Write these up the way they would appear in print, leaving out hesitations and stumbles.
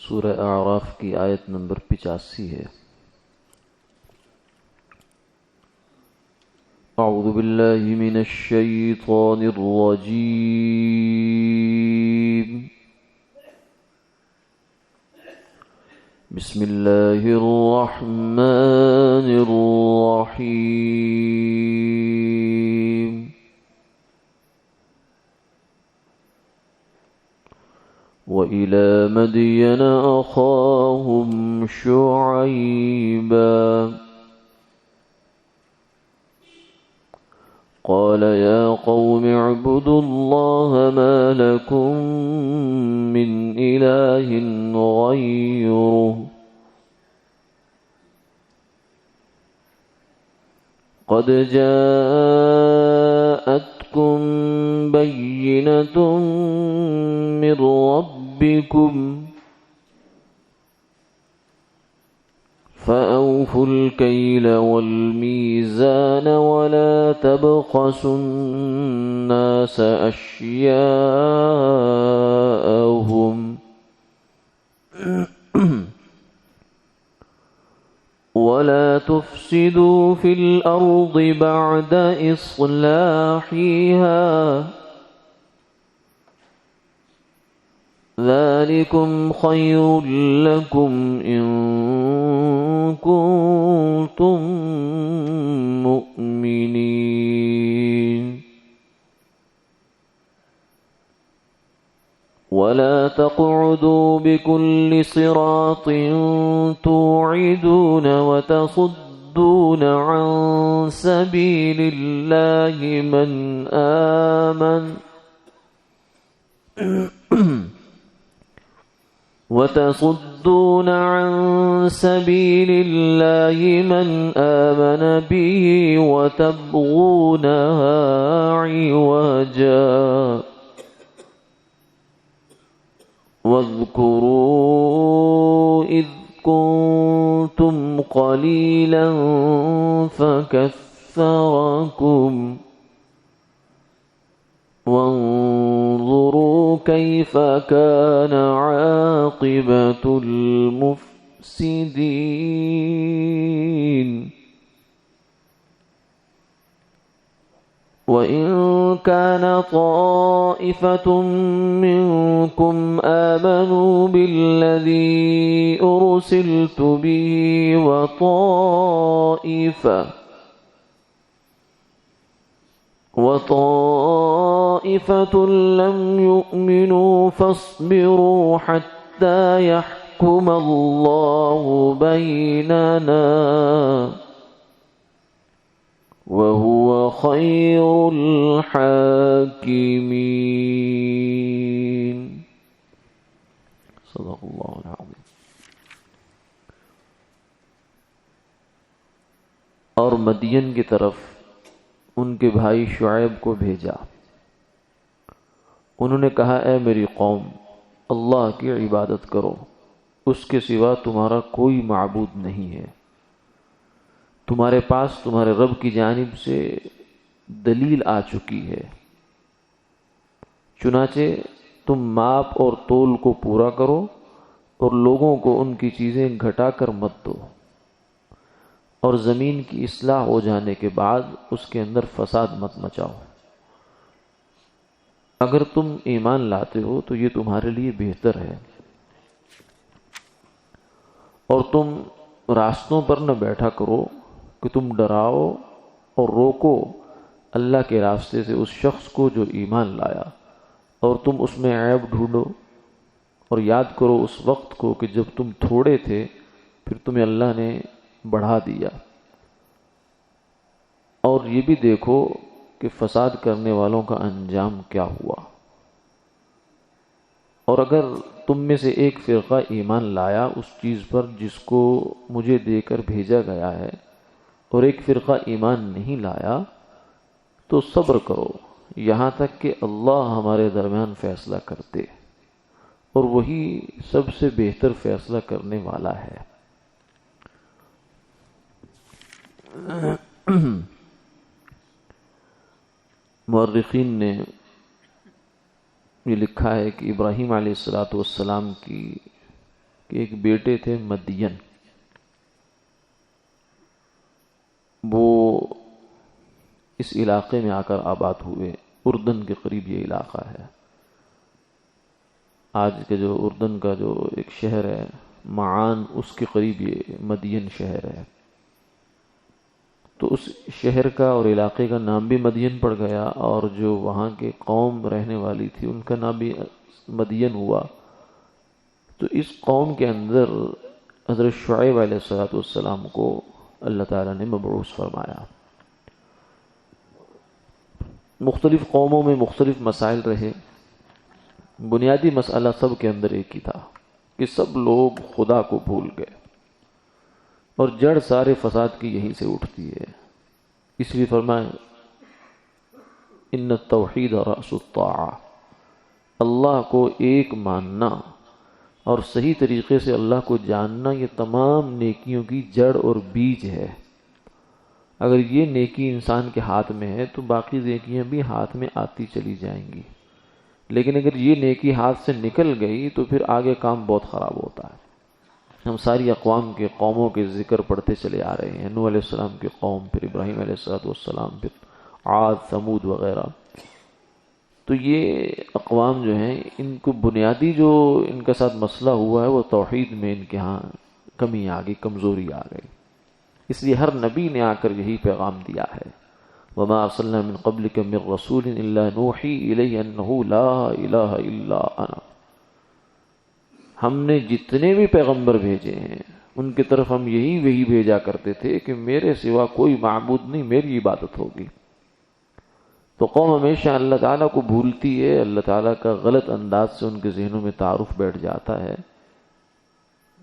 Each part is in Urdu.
سورہ اعراف کی آیت نمبر 85 ہے۔ اعوذ باللہ من الشیطان الرجیم، بسم اللہ الرحمن الرحیم۔ وَإِلَى مَدْيَنَ أَخَاهُمْ شُعَيْبًا قال يا قوم اعبدوا الله ما لكم من إله غيره قد جاءتكم بينة من ربكم فأوفوا الكيل والميزان ولا تبخسوا الناس أشياءهم ولا تفسدوا في الأرض بعد إصلاحها ذلكم خير لكم إن كنتم مؤمنين ولا تقعدوا بكل صراط توعدون وتصدون عن سبيل الله من آمن به وتبغونها عوجا واذكروا إذ كنتم قليلا فكثركم وانظروا كيف كان عاقبة المفسدين وإن كان طائفة منكم آمنوا بالذي أرسلت به وطائفة لم يؤمنوا فاصبروا حتى يحكم الله بيننا وهو خير الحاكمين صدق اللہ العظیم۔ اور مدین کی طرف ان کے بھائی شعیب کو بھیجا۔ انہوں نے کہا اے میری قوم، اللہ کی عبادت کرو، اس کے سوا تمہارا کوئی معبود نہیں ہے۔ تمہارے پاس تمہارے رب کی جانب سے دلیل آ چکی ہے، چنانچہ تم ماپ اور تول کو پورا کرو اور لوگوں کو ان کی چیزیں گھٹا کر مت دو، اور زمین کی اصلاح ہو جانے کے بعد اس کے اندر فساد مت مچاؤ۔ اگر تم ایمان لاتے ہو تو یہ تمہارے لیے بہتر ہے، اور تم راستوں پر نہ بیٹھا کرو کہ تم ڈراؤ اور روکو اللہ کے راستے سے اس شخص کو جو ایمان لایا، اور تم اس میں عیب ڈھونڈو، اور یاد کرو اس وقت کو کہ جب تم تھوڑے تھے پھر تمہیں اللہ نے بڑھا دیا، اور یہ بھی دیکھو کہ فساد کرنے والوں کا انجام کیا ہوا۔ اور اگر تم میں سے ایک فرقہ ایمان لایا اس چیز پر جس کو مجھے دے کر بھیجا گیا ہے، اور ایک فرقہ ایمان نہیں لایا، تو صبر کرو یہاں تک کہ اللہ ہمارے درمیان فیصلہ کرتے، اور وہی سب سے بہتر فیصلہ کرنے والا ہے۔ مورخین نے یہ لکھا ہے کہ ابراہیم علیہ السلام کی کہ ایک بیٹے تھے مدین، وہ اس علاقے میں آ کر آباد ہوئے۔ اردن کے قریب یہ علاقہ ہے۔ آج کے جو اردن کا جو ایک شہر ہے معان، اس کے قریب یہ مدین شہر ہے۔ تو اس شہر کا اور علاقے کا نام بھی مدین پڑ گیا، اور جو وہاں کے قوم رہنے والی تھی ان کا نام بھی مدین ہوا۔ تو اس قوم کے اندر حضرت شعیب علیہ السلام کو اللہ تعالیٰ نے مبعوث فرمایا۔ مختلف قوموں میں مختلف مسائل رہے، بنیادی مسئلہ سب کے اندر ایک ہی تھا کہ سب لوگ خدا کو بھول گئے، اور جڑ سارے فساد کی یہیں سے اٹھتی ہے۔ اس لیے فرمایا ان التوحید رأس الطاعہ، اللہ کو ایک ماننا اور صحیح طریقے سے اللہ کو جاننا، یہ تمام نیکیوں کی جڑ اور بیج ہے۔ اگر یہ نیکی انسان کے ہاتھ میں ہے تو باقی نیکیاں بھی ہاتھ میں آتی چلی جائیں گی، لیکن اگر یہ نیکی ہاتھ سے نکل گئی تو پھر آگے کام بہت خراب ہوتا ہے۔ ہم ساری اقوام کے قوموں کے ذکر پڑھتے چلے آ رہے ہیں، نوح علیہ السلام کی قوم، پھر ابراہیم علیہ السلام، پھر عاد، ثمود وغیرہ۔ تو یہ اقوام جو ہیں، ان کو بنیادی جو ان کے ساتھ مسئلہ ہوا ہے وہ توحید میں ان کے ہاں کمی آ گئی، کمزوری آ گئی۔ اس لیے ہر نبی نے آ کر یہی پیغام دیا ہے، وما ارسلنا من قبلک من رسول الا نوحی الیہ انہ لا الہ الا انا۔ ہم نے جتنے بھی پیغمبر بھیجے ہیں ان کی طرف ہم وہی بھیجا کرتے تھے کہ میرے سوا کوئی معبود نہیں، میری عبادت ہوگی۔ تو قوم ہمیشہ اللہ تعالیٰ کو بھولتی ہے، اللہ تعالیٰ کا غلط انداز سے ان کے ذہنوں میں تعارف بیٹھ جاتا ہے۔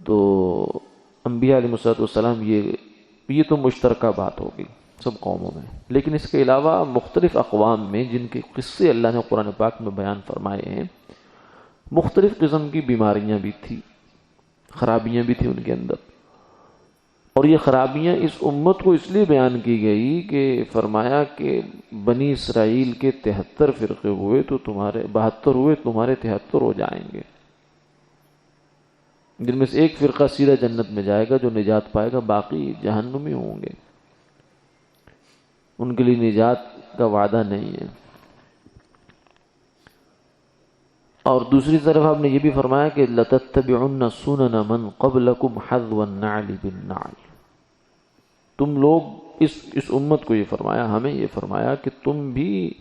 تو انبیاء علیہ السلام یہ تو مشترکہ بات ہوگی سب قوموں میں، لیکن اس کے علاوہ مختلف اقوام میں جن کے قصے اللہ نے قرآن پاک میں بیان فرمائے ہیں، مختلف قسم کی بیماریاں بھی تھی، خرابیاں بھی تھیں ان کے اندر، اور یہ خرابیاں اس امت کو اس لیے بیان کی گئی کہ فرمایا کہ بنی اسرائیل کے 73 فرقے ہوئے تو تمہارے 72 ہوئے، تمہارے 73 ہو جائیں گے، جن میں سے ایک فرقہ سیدھا جنت میں جائے گا جو نجات پائے گا، باقی جہنمی ہوں گے، ان کے لیے نجات کا وعدہ نہیں ہے۔ اور دوسری طرف آپ نے یہ بھی فرمایا کہ لَتَتَّبِعُنَّ سُنَنَ مَنْ قَبْلَكُمْ حَذْوَ النَّعْلِ بِالنَّعْلِ۔ تم لوگ اس امت کو یہ فرمایا، ہمیں یہ فرمایا کہ تم بھی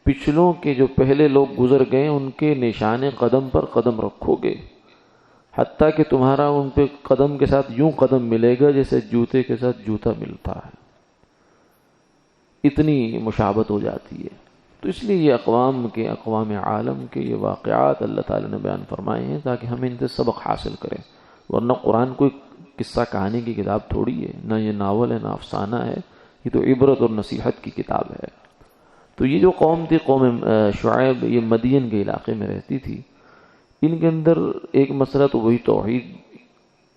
پچھلوں کے جو پہلے لوگ گزر گئے ان کے نشان قدم پر قدم رکھو گے، حتیٰ کہ تمہارا ان پہ قدم کے ساتھ یوں قدم ملے گا جیسے جوتے کے ساتھ جوتا ملتا ہے، اتنی مشابہت ہو جاتی ہے۔ تو اس لیے یہ اقوام عالم کے یہ واقعات اللہ تعالیٰ نے بیان فرمائے ہیں تاکہ ہم ان سے سبق حاصل کریں، ورنہ قرآن کوئی قصہ کہانی کی کتاب تھوڑی ہے، نہ یہ ناول ہے نہ افسانہ ہے، یہ تو عبرت اور نصیحت کی کتاب ہے۔ تو یہ جو قوم تھی، قوم شعیب، یہ مدین کے علاقے میں رہتی تھی، ان کے اندر ایک مسئلہ تو وہی توحید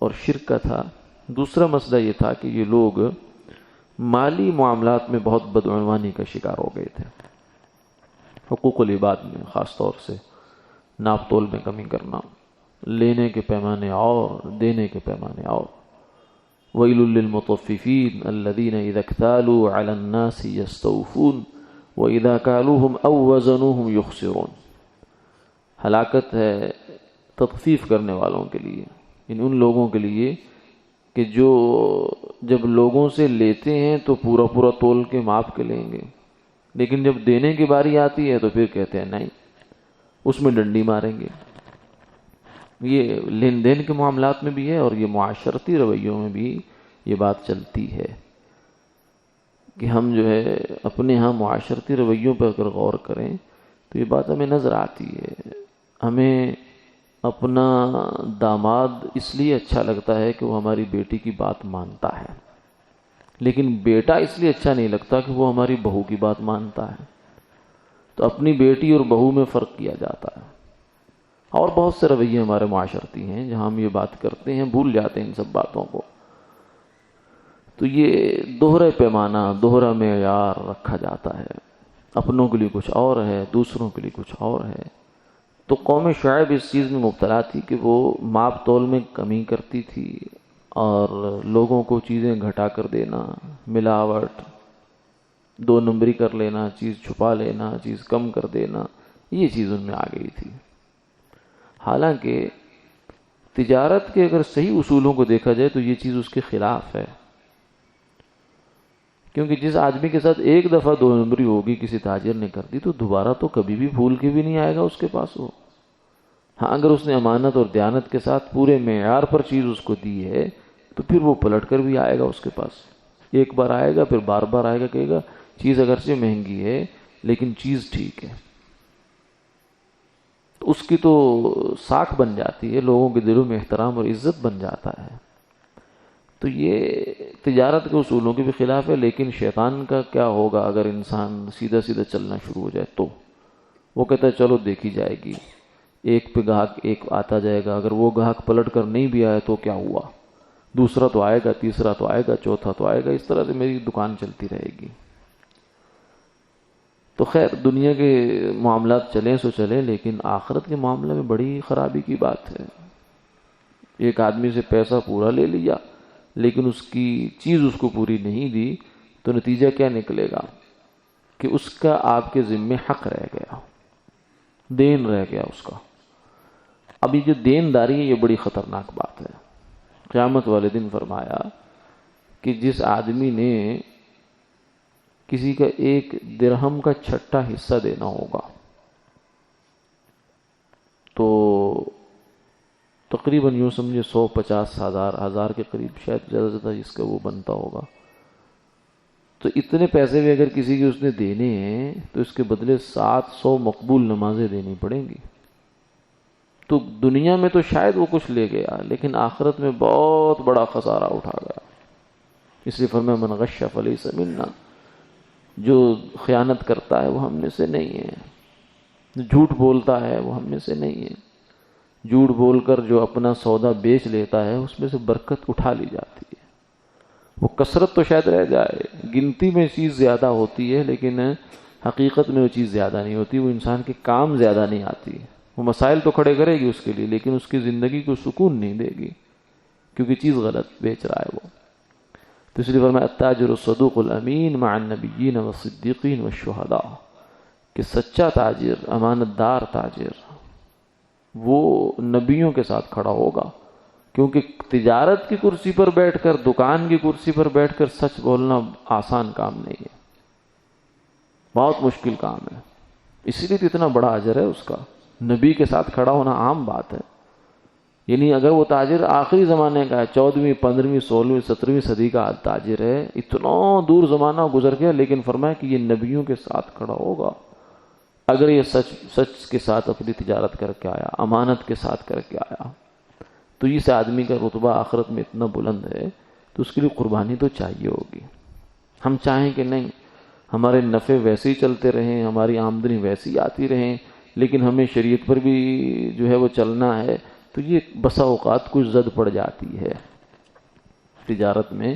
اور شرک کا تھا، دوسرا مسئلہ یہ تھا کہ یہ لوگ مالی معاملات میں بہت بدعنوانی کا شکار ہو گئے تھے، حقوق العباد میں خاص طور سے ناپ تول میں کمی کرنا، لینے کے پیمانے اور دینے کے پیمانے اور۔ وَيْلٌ لِّلْمُطَفِّفِينَ الَّذِينَ إِذَا اكْتَالُوا عَلَى النَّاسِ يَسْتَوْفُونَ وَإِذَا كَالُوهُمْ أَوْ وَّزَنُوهُمْ يُخْسِرُونَ۔ ہلاکت ہے تطفیف کرنے والوں کے لیے، ان لوگوں کے لیے کہ جو جب لوگوں سے لیتے ہیں تو پورا پورا تول کے ماپ کے لیں گے، لیکن جب دینے کی باری آتی ہے تو پھر کہتے ہیں نہیں، اس میں ڈنڈی ماریں گے۔ یہ لین دین کے معاملات میں بھی ہے اور یہ معاشرتی رویوں میں بھی یہ بات چلتی ہے کہ ہم جو ہے اپنے ہاں معاشرتی رویوں پر اگر غور کریں تو یہ بات ہمیں نظر آتی ہے۔ ہمیں اپنا داماد اس لیے اچھا لگتا ہے کہ وہ ہماری بیٹی کی بات مانتا ہے، لیکن بیٹا اس لیے اچھا نہیں لگتا کہ وہ ہماری بہو کی بات مانتا ہے۔ تو اپنی بیٹی اور بہو میں فرق کیا جاتا ہے، اور بہت سے رویے ہمارے معاشرتی ہیں جہاں ہم یہ بات کرتے ہیں، بھول جاتے ہیں ان سب باتوں کو۔ تو یہ دوہرا پیمانہ، دوہرا معیار رکھا جاتا ہے، اپنوں کے لیے کچھ اور ہے، دوسروں کے لیے کچھ اور ہے۔ تو قوم شعیب اس چیز میں مبتلا تھی کہ وہ ماپ تول میں کمی کرتی تھی اور لوگوں کو چیزیں گھٹا کر دینا، ملاوٹ، دو نمبری کر لینا، چیز چھپا لینا، چیز کم کر دینا، یہ چیز ان میں آ گئی تھی۔ حالانکہ تجارت کے اگر صحیح اصولوں کو دیکھا جائے تو یہ چیز اس کے خلاف ہے، کیونکہ جس آدمی کے ساتھ ایک دفعہ دو نمبری ہوگی کسی تاجر نے کر دی تو دوبارہ تو کبھی بھی بھول کے بھی نہیں آئے گا اس کے پاس وہ۔ ہاں اگر اس نے امانت اور دیانت کے ساتھ پورے معیار پر چیز اس کو دی ہے تو پھر وہ پلٹ کر بھی آئے گا اس کے پاس، ایک بار آئے گا پھر بار بار آئے گا، کہے گا چیز اگرچہ مہنگی ہے لیکن چیز ٹھیک ہے، تو اس کی تو ساکھ بن جاتی ہے، لوگوں کے دلوں میں احترام اور عزت بن جاتا ہے۔ تو یہ تجارت کے اصولوں کے بھی خلاف ہے، لیکن شیطان کا کیا ہوگا اگر انسان سیدھا سیدھا چلنا شروع ہو جائے تو وہ کہتا ہے چلو دیکھی جائے گی، ایک پہ گاہک ایک آتا جائے گا، اگر وہ گاہک پلٹ کر نہیں بھی آیا تو کیا ہوا، دوسرا تو آئے گا، تیسرا تو آئے گا، چوتھا تو آئے گا، اس طرح سے میری دکان چلتی رہے گی۔ تو خیر دنیا کے معاملات چلیں سو چلیں، لیکن آخرت کے معاملے میں بڑی خرابی کی بات ہے۔ ایک آدمی سے پیسہ پورا لے لیا لیکن اس کی چیز اس کو پوری نہیں دی تو نتیجہ کیا نکلے گا کہ اس کا آپ کے ذمے حق رہ گیا، دین رہ گیا اس کا۔ اب یہ جو دینداری ہے یہ بڑی خطرناک بات ہے۔ قیامت والے دن فرمایا کہ جس آدمی نے کسی کا ایک درہم کا چھٹا حصہ دینا ہوگا تو تقریباً یوں سمجھے 150 ہزار کے قریب، شاید زیادہ سے زیادہ جس کا وہ بنتا ہوگا، تو اتنے پیسے بھی اگر کسی کے اس نے دینے ہیں تو اس کے بدلے 700 مقبول نمازیں دینی پڑیں گی۔ تو دنیا میں تو شاید وہ کچھ لے گیا لیکن آخرت میں بہت بڑا خسارہ اٹھا گیا۔ اس لیے فرمایا من غش فلیس منا، جو خیانت کرتا ہے وہ ہم میں سے نہیں ہے، جھوٹ بولتا ہے وہ ہم میں سے نہیں ہے۔ جھوٹ بول کر جو اپنا سودا بیچ لیتا ہے اس میں سے برکت اٹھا لی جاتی ہے۔ وہ کثرت تو شاید رہ جائے، گنتی میں چیز زیادہ ہوتی ہے لیکن حقیقت میں وہ چیز زیادہ نہیں ہوتی، وہ انسان کے کام زیادہ نہیں آتی۔ وہ مسائل تو کھڑے کرے گی اس کے لیے لیکن اس کی زندگی کو سکون نہیں دے گی، کیونکہ چیز غلط بیچ رہا ہے وہ۔ تو اس لیے فرمایا التاجر الصدوق الامین مع النبیین والصدیقین والشہداء، کہ سچا تاجر، امانت دار تاجر وہ نبیوں کے ساتھ کھڑا ہوگا، کیونکہ تجارت کی کرسی پر بیٹھ کر، دکان کی کرسی پر بیٹھ کر سچ بولنا آسان کام نہیں ہے، بہت مشکل کام ہے، اسی لیے تو اتنا بڑا اجر ہے اس کا۔ نبی کے ساتھ کھڑا ہونا عام بات ہے، یعنی اگر وہ تاجر آخری زمانے کا ہے، 14ویں 15ویں 16ویں 17ویں صدی کا تاجر ہے، اتنا دور زمانہ گزر گیا لیکن فرمایا کہ یہ نبیوں کے ساتھ کھڑا ہوگا اگر یہ سچ کے ساتھ اپنی تجارت کر کے آیا، امانت کے ساتھ کر کے آیا، تو اس آدمی کا رتبہ آخرت میں اتنا بلند ہے تو اس کے لیے قربانی تو چاہیے ہوگی۔ ہم چاہیں کہ نہیں ہمارے نفع ویسے ہی چلتے رہیں، ہماری آمدنی ویسی ہی آتی رہیں، لیکن ہمیں شریعت پر بھی جو ہے وہ چلنا ہے، تو یہ بسا اوقات کچھ زد پڑ جاتی ہے تجارت میں۔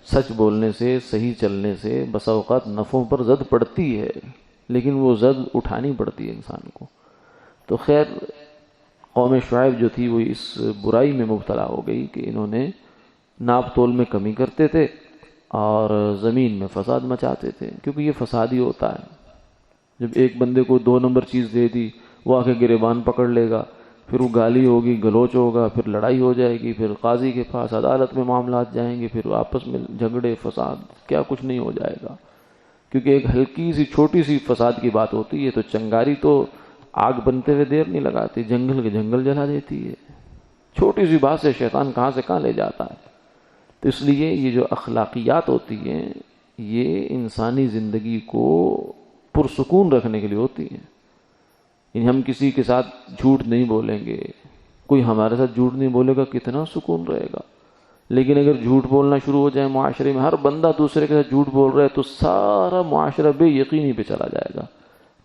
سچ بولنے سے، صحیح چلنے سے بسا اوقات نفعوں پر زد پڑتی ہے لیکن وہ زد اٹھانی پڑتی ہے انسان کو۔ تو خیر قوم شعیب جو تھی وہ اس برائی میں مبتلا ہو گئی کہ انہوں نے ناپ تول میں کمی کرتے تھے اور زمین میں فساد مچاتے تھے، کیونکہ یہ فساد ہی ہوتا ہے۔ جب ایک بندے کو 2 نمبر چیز دے دی، وہ آ کے گریبان پکڑ لے گا، پھر وہ گالی ہوگی، گلوچ ہوگا، پھر لڑائی ہو جائے گی، پھر قاضی کے پاس عدالت میں معاملات جائیں گے، پھر آپس میں جھگڑے، فساد، کیا کچھ نہیں ہو جائے گا۔ کیونکہ ایک ہلکی سی چھوٹی سی فساد کی بات ہوتی ہے تو چنگاری تو آگ بنتے ہوئے دیر نہیں لگاتی، جنگل کے جنگل جلا دیتی ہے۔ چھوٹی سی بات سے شیطان کہاں سے کہاں لے جاتا ہے۔ تو اس لیے یہ جو اخلاقیات ہوتی ہیں یہ انسانی زندگی کو پرسکون رکھنے کے لیے ہوتی ہیں۔ یعنی ہم کسی کے ساتھ جھوٹ نہیں بولیں گے، کوئی ہمارے ساتھ جھوٹ نہیں بولے گا، کتنا سکون رہے گا۔ لیکن اگر جھوٹ بولنا شروع ہو جائے معاشرے میں، ہر بندہ دوسرے کے ساتھ جھوٹ بول رہا ہے تو سارا معاشرہ بے یقینی پہ چلا جائے گا،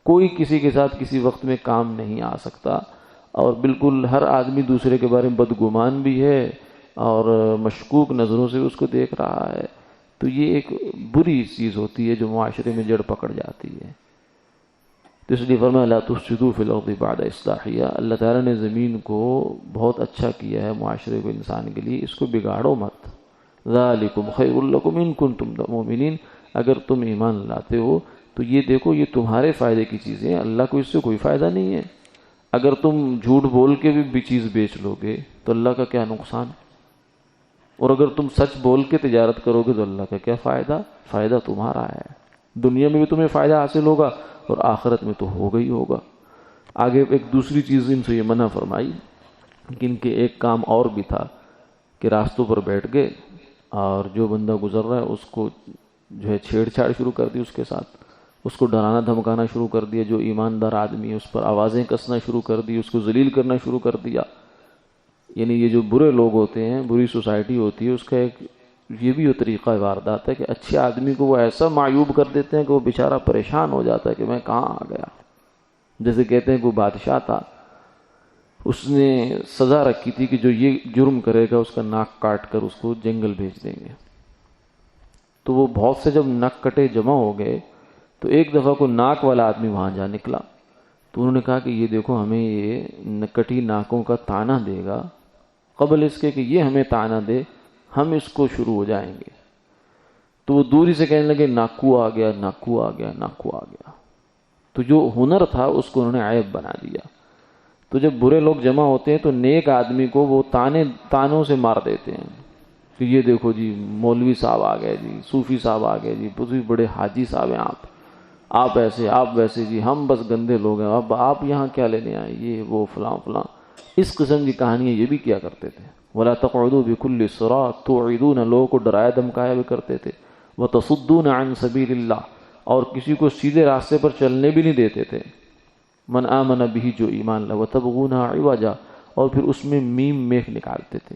کوئی کسی کے ساتھ کسی وقت میں کام نہیں آ سکتا، اور بالکل ہر آدمی دوسرے کے بارے میں بدگمان بھی ہے اور مشکوک نظروں سے اس کو دیکھ رہا ہے۔ تو یہ ایک بری چیز ہوتی ہے جو معاشرے میں جڑ پکڑ جاتی ہے۔ تو اس لیے فرمایا لا تفسدوا فی الارض بعد اصلاحها، اللہ تعالیٰ نے زمین کو بہت اچھا کیا ہے معاشرے کو، انسان کے لیے، اس کو بگاڑو مت۔ ذالکم خیر لکم ان کنتم مؤمنین، اگر تم ایمان لاتے ہو تو یہ دیکھو یہ تمہارے فائدے کی چیزیں ہیں، اللہ کو اس سے کوئی فائدہ نہیں ہے۔ اگر تم جھوٹ بول کے بھی چیز بیچ لو گے تو اللہ کا کیا نقصان، اور اگر تم سچ بول کے تجارت کرو گے تو اللہ کا کیا فائدہ، فائدہ تمہارا ہے، دنیا میں بھی تمہیں فائدہ حاصل ہوگا اور آخرت میں تو ہوگا ہی ہوگا۔ آگے ایک دوسری چیز ان سے یہ منع فرمائی کہ ان کے ایک کام اور بھی تھا کہ راستوں پر بیٹھ گئے اور جو بندہ گزر رہا ہے اس کو جو ہے چھیڑ چھاڑ شروع کر دی، اس کے ساتھ اس کو ڈرانا دھمکانا شروع کر دیا، جو ایماندار آدمی ہے اس پر آوازیں کسنا شروع کر دی، اس کو ذلیل کرنا شروع کر دیا۔ یعنی یہ جو برے لوگ ہوتے ہیں، بری سوسائٹی ہوتی ہے، اس کا ایک یہ بھی وہ طریقہ واردات ہے کہ اچھے آدمی کو وہ ایسا معیوب کر دیتے ہیں کہ وہ بیچارہ پریشان ہو جاتا ہے کہ میں کہاں آ گیا۔ جیسے کہتے ہیں کوئی بادشاہ تھا، اس نے سزا رکھی تھی کہ جو یہ جرم کرے گا اس کا ناک کاٹ کر اس کو جنگل بھیج دیں گے۔ تو وہ بہت سے جب ناک کٹے جمع ہو گئے تو ایک دفعہ کوئی ناک والا آدمی وہاں جا نکلا، تو انہوں نے کہا کہ یہ دیکھو ہمیں یہ کٹی ناکوں کا طعنہ دے گا، قبل اس کے کہ یہ ہمیں طعنہ دے ہم اس کو شروع ہو جائیں گے۔ تو وہ دوری سے کہنے لگے ناکو آ گیا، ناکو آ گیا، ناکو آ گیا۔ تو جو ہنر تھا اس کو انہوں نے عیب بنا دیا۔ تو جب برے لوگ جمع ہوتے ہیں تو نیک آدمی کو وہ تانوں سے مار دیتے ہیں کہ یہ دیکھو جی مولوی صاحب آ گئے جی، صوفی صاحب آ گئے جی، بڑے حاجی صاحب ہیں آپ ایسے آپ ویسے جی، ہم بس گندے لوگ ہیں، اب آپ یہاں کیا لینے آئے، یہ وہ فلاں فلاں۔ اس قسم کی کہانیاں یہ بھی کیا کرتے تھے۔ وَلَا تَقْعُدُوا بِكُلِّ صِرَاطٍ تُوعِدُونَ، لوگوں کو ڈرایا دھمکایا بھی کرتے تھے۔ وَتَصُدُّونَ عَن سَبِيلِ اللَّهِ، اور کسی کو سیدھے راستے پر چلنے بھی نہیں دیتے تھے۔ من آمن بھی، جو ایمان لا، وَتَبْغُونَهَا عِوَجًا، اور پھر اس میں میم میخ نکالتے تھے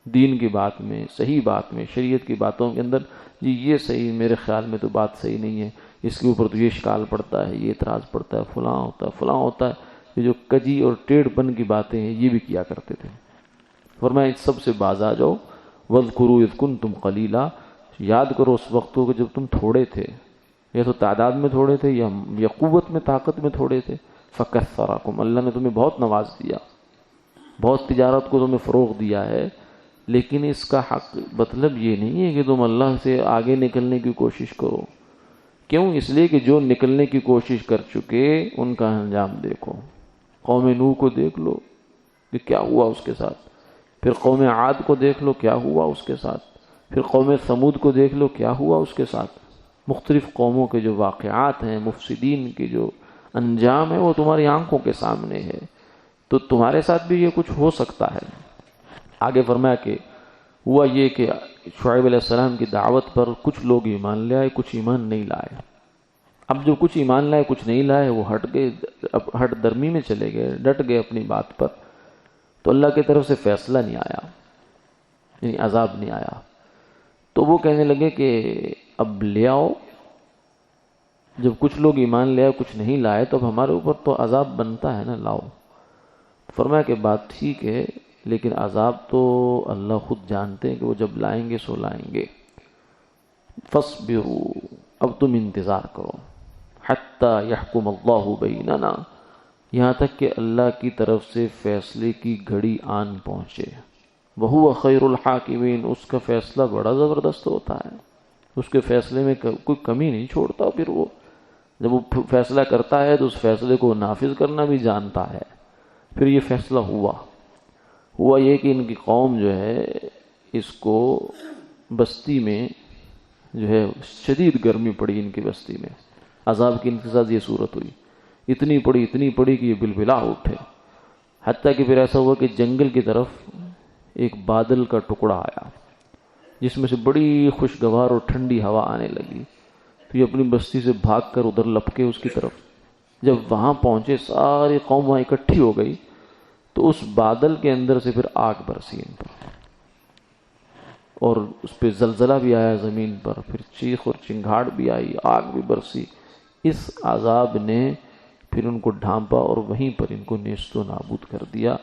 دین کی بات میں، صحیح بات میں، شریعت کی باتوں کے اندر، جی یہ صحیح، میرے خیال میں تو بات صحیح نہیں ہے، اس کے اوپر تو یہ اشکال پڑتا ہے، یہ اعتراض پڑتا ہے، فلاں ہوتا ہے فلاں ہوتا ہے۔ یہ جو کجی اور ٹیڑھ پن کی باتیں ہیں یہ بھی کیا کرتے تھے۔ فرمایا اس سب سے باز آ جاؤ۔ وَاذْكُرُوا إِذْ كُنْتُمْ قَلِيلًا، یاد کرو اس وقت کو جب تم تھوڑے تھے، یا تو تعداد میں تھوڑے تھے یا قوت میں طاقت میں تھوڑے تھے۔ فَكَثَّرَكُمْ، اللہ نے تمہیں بہت نواز دیا، بہت تجارت کو تمہیں فروغ دیا ہے، لیکن اس کا حق مطلب یہ نہیں ہے کہ تم اللہ سے آگے نکلنے کی کوشش کرو۔ کیوں؟ اس لیے کہ جو نکلنے کی کوشش کر چکے ان کا انجام دیکھو۔ قوم نوح کو دیکھ لو کہ کیا ہوا اس کے ساتھ، پھر قوم عاد کو دیکھ لو کیا ہوا اس کے ساتھ، پھر قوم ثمود کو دیکھ لو کیا ہوا اس کے ساتھ۔ مختلف قوموں کے جو واقعات ہیں، مفسدین کے جو انجام ہے، وہ تمہاری آنکھوں کے سامنے ہے، تو تمہارے ساتھ بھی یہ کچھ ہو سکتا ہے۔ آگے فرمایا کہ ہوا یہ کہ شعیب علیہ السلام کی دعوت پر کچھ لوگ ایمان لے آئے، کچھ ایمان نہیں لائے۔ اب جو کچھ ایمان لائے کچھ نہیں لائے وہ ہٹ گئے، ہٹ درمی میں چلے گئے، ڈٹ گئے اپنی بات پر، تو اللہ کی طرف سے فیصلہ نہیں آیا، یعنی عذاب نہیں آیا۔ تو وہ کہنے لگے کہ اب لے آؤ، جب کچھ لوگ ایمان لے آئے کچھ نہیں لائے تو اب ہمارے اوپر تو عذاب بنتا ہے نا، لاؤ۔ فرمایا کہ بات ٹھیک ہے، لیکن عذاب تو اللہ خود جانتے ہیں کہ وہ جب لائیں گے سو لائیں گے۔ فَاصْبِرُوا، اب تم انتظار کرو، حَتَّى يَحْكُمَ اللَّهُ بَيْنَنَا، یہاں تک کہ اللہ کی طرف سے فیصلے کی گھڑی آن پہنچے۔ وَهُوَ خَيْرُ الْحَاكِمِينَ، اس کا فیصلہ بڑا زبردست ہوتا ہے، اس کے فیصلے میں کوئی کمی نہیں چھوڑتا۔ پھر وہ جب وہ فیصلہ کرتا ہے تو اس فیصلے کو نافذ کرنا بھی جانتا ہے۔ پھر یہ فیصلہ ہوا یہ کہ ان کی قوم جو ہے اس کو بستی میں جو ہے شدید گرمی پڑی، ان کی بستی میں عذاب کی امتزاج یہ صورت ہوئی، اتنی پڑی کہ یہ بلبلا اٹھے، حتیٰ کہ پھر ایسا ہوا کہ جنگل کی طرف ایک بادل کا ٹکڑا آیا جس میں سے بڑی خوشگوار اور ٹھنڈی ہوا آنے لگی، تو یہ اپنی بستی سے بھاگ کر ادھر لپکے اس کی طرف۔ جب وہاں پہنچے ساری قوم وہاں اکٹھی ہو گئی، تو اس بادل کے اندر سے پھر آگ برسی ان پر، اور اس پہ زلزلہ بھی آیا زمین پر، پھر چیخ اور چنگھاڑ بھی آئی، آگ بھی برسی۔ اس عذاب نے پھر ان کو ڈھانپا اور وہیں پر ان کو نیست و نابود کر دیا،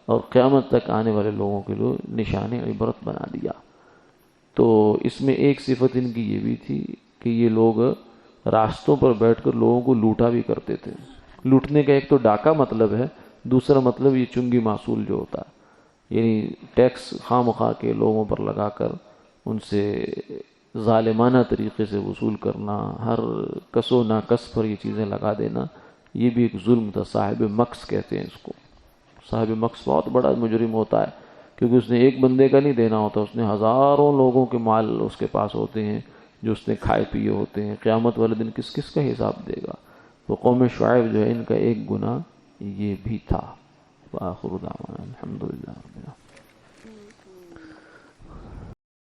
اور قیامت تک آنے والے لوگوں کے لیے نشان عبرت بنا دیا۔ تو اس میں ایک صفت ان کی یہ بھی تھی کہ یہ لوگ راستوں پر بیٹھ کر لوگوں کو لوٹا بھی کرتے تھے. لوٹنے کا ایک تو ڈاکہ مطلب ہے، دوسرا مطلب یہ چنگی معصول جو ہوتا ہے، یعنی ٹیکس خواہ مخواہ کے لوگوں پر لگا کر ان سے ظالمانہ طریقے سے وصول کرنا، ہر کس و ناکس پر یہ چیزیں لگا دینا، یہ بھی ایک ظلم تھا. صاحب مکس کہتے ہیں اس کو. صاحب مکس بہت بڑا مجرم ہوتا ہے، کیونکہ اس نے ایک بندے کا نہیں دینا ہوتا، اس نے ہزاروں لوگوں کے مال اس کے پاس ہوتے ہیں جو اس نے کھائے پیے ہوتے ہیں. قیامت والے دن کس کس کا حساب دے گا؟ تو قوم شعیب جو ہے ان کا ایک گناہ یہ بھی تھا. وآخر دعوانا الحمدللہ رب العالمین.